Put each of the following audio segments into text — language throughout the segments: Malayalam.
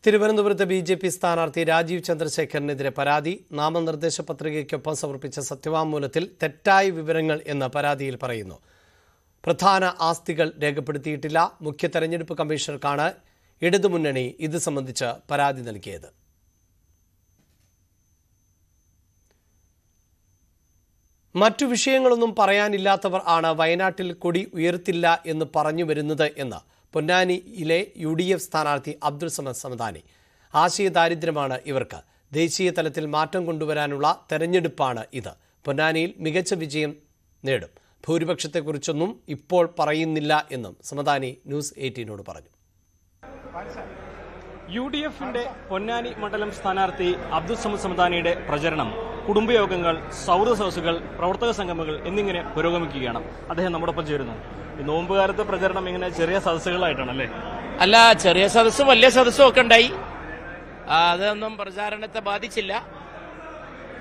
തിരുവനന്തപുരത്ത് ബി.ജെ.പി. സ്ഥാനാർത്ഥി രാജീവ് ചന്ദ്രശേഖരനെതിരെ പരാതി. നാമനിർദ്ദേശ പത്രികയ്ക്കൊപ്പം സമർപ്പിച്ച സത്യവാങ്മൂലത്തിൽ തെറ്റായ വിവരങ്ങൾ എന്ന് പരാതിയിൽ പറയുന്നു. പ്രധാന ആസ്തികൾ രേഖപ്പെടുത്തിയിട്ടില്ല. മുഖ്യ തെരഞ്ഞെടുപ്പ് കമ്മീഷണർക്കാണ് ഇടതുമുന്നണി ഇത് സംബന്ധിച്ച് പരാതി നൽകിയത്. മറ്റു വിഷയങ്ങളൊന്നും പറയാനില്ലാത്തവർ ആണ് വയനാട്ടിൽ കൊടി ഉയർത്തില്ല എന്ന് പറഞ്ഞു വരുന്നത് എന്ന് പൊന്നാനിയിലെ UDF സ്ഥാനാർത്ഥി അബ്ദുൾ സമദ് സമദാനി. ആശയദാരിദ്ര്യമാണ് ഇവർക്ക്. ദേശീയ തലത്തിൽ മാറ്റം കൊണ്ടുവരാനുള്ള തെരഞ്ഞെടുപ്പാണ് ഇത്. പൊന്നാനിയിൽ മികച്ച വിജയം നേടും. ഭൂരിപക്ഷത്തെക്കുറിച്ചൊന്നും ഇപ്പോൾ പറയുന്നില്ല എന്നും സമദാനി ന്യൂസ് 18നോട് പറഞ്ഞു. UDFന്റെ പൊന്നാനി മണ്ഡലം സ്ഥാനാർത്ഥി അബ്ദുൾ സമദ് സമദാനിയുടെ പ്രചരണം കുടുംബയോഗങ്ങൾ, സൗഹൃദ സദസ്സുകൾ, പ്രവർത്തക സംഗമങ്ങൾ എന്നിങ്ങനെ പുരോഗമിക്കുകയാണ്. അദ്ദേഹം നമ്മോടൊപ്പം ചേരുന്നു. ഈ നോമ്പുകാലത്തെ പ്രചരണം ഇങ്ങനെ ചെറിയ സദസ്സുകളായിട്ടാണല്ലേ? അല്ല, ചെറിയ സദസ്സും വലിയ സദസ്സും ഒക്കെ ഉണ്ടായി. അതൊന്നും പ്രചാരണത്തെ ബാധിച്ചില്ല.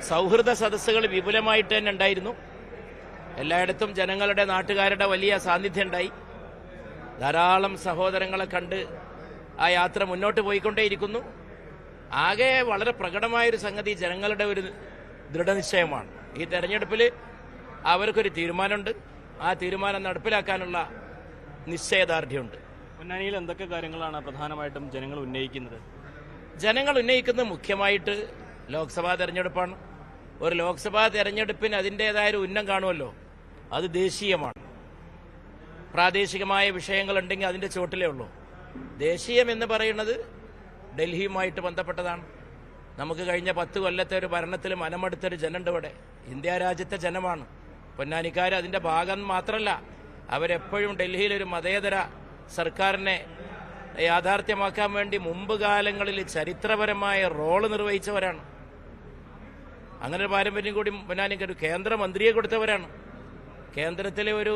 സൗഹൃദ സദസ്സുകൾ വിപുലമായിട്ട് തന്നെ ഉണ്ടായിരുന്നു. എല്ലായിടത്തും ജനങ്ങളുടെ, നാട്ടുകാരുടെ വലിയ സാന്നിധ്യം ഉണ്ടായി. ധാരാളം സഹോദരങ്ങളെ കണ്ട് ആ യാത്ര മുന്നോട്ട് പോയിക്കൊണ്ടേയിരിക്കുന്നു. ആകെ വളരെ പ്രകടമായൊരു സംഗതി ജനങ്ങളുടെ ഒരു ദൃഢനിശ്ചയമാണ്. ഈ തെരഞ്ഞെടുപ്പിൽ അവർക്കൊരു തീരുമാനമുണ്ട്. ആ തീരുമാനം നടപ്പിലാക്കാനുള്ള നിശ്ചയദാർഢ്യമുണ്ട്. പൊന്നാനിയിൽ എന്തൊക്കെ കാര്യങ്ങളാണ് പ്രധാനമായിട്ടും ജനങ്ങൾ ഉന്നയിക്കുന്നത്? ജനങ്ങൾ ഉന്നയിക്കുന്നത് മുഖ്യമായിട്ട് ലോക്സഭാ തെരഞ്ഞെടുപ്പാണ്. ഒരു ലോക്സഭാ തെരഞ്ഞെടുപ്പിന് അതിൻ്റേതായൊരു ഉന്നം കാണുമല്ലോ. അത് ദേശീയമാണ്. പ്രാദേശികമായ വിഷയങ്ങളുണ്ടെങ്കിൽ അതിൻ്റെ ചുവട്ടിലേ ഉള്ളൂ. ദേശീയം എന്ന് പറയുന്നത് ഡൽഹിയുമായിട്ട് ബന്ധപ്പെട്ടതാണ്. നമുക്ക് കഴിഞ്ഞ 10 കൊല്ലത്തെ ഒരു ഭരണത്തിൽ മനമെടുത്തൊരു ജനമുണ്ട് ഇവിടെ. ഇന്ത്യ രാജ്യത്തെ ജനമാണ് പൊന്നാനിക്കാർ. അതിൻ്റെ ഭാഗം മാത്രമല്ല, അവരെപ്പോഴും ഡൽഹിയിലൊരു മതേതര സർക്കാരിനെ യാഥാർത്ഥ്യമാക്കാൻ വേണ്ടി മുമ്പ് കാലങ്ങളിൽ ചരിത്രപരമായ റോള് നിർവഹിച്ചവരാണ്. അങ്ങനെ ഒരു പാരമ്പര്യം കൂടി പൊന്നാനിക്ക് ഒരു കേന്ദ്രമന്ത്രിയെ കൊടുത്തവരാണ്. കേന്ദ്രത്തിലെ ഒരു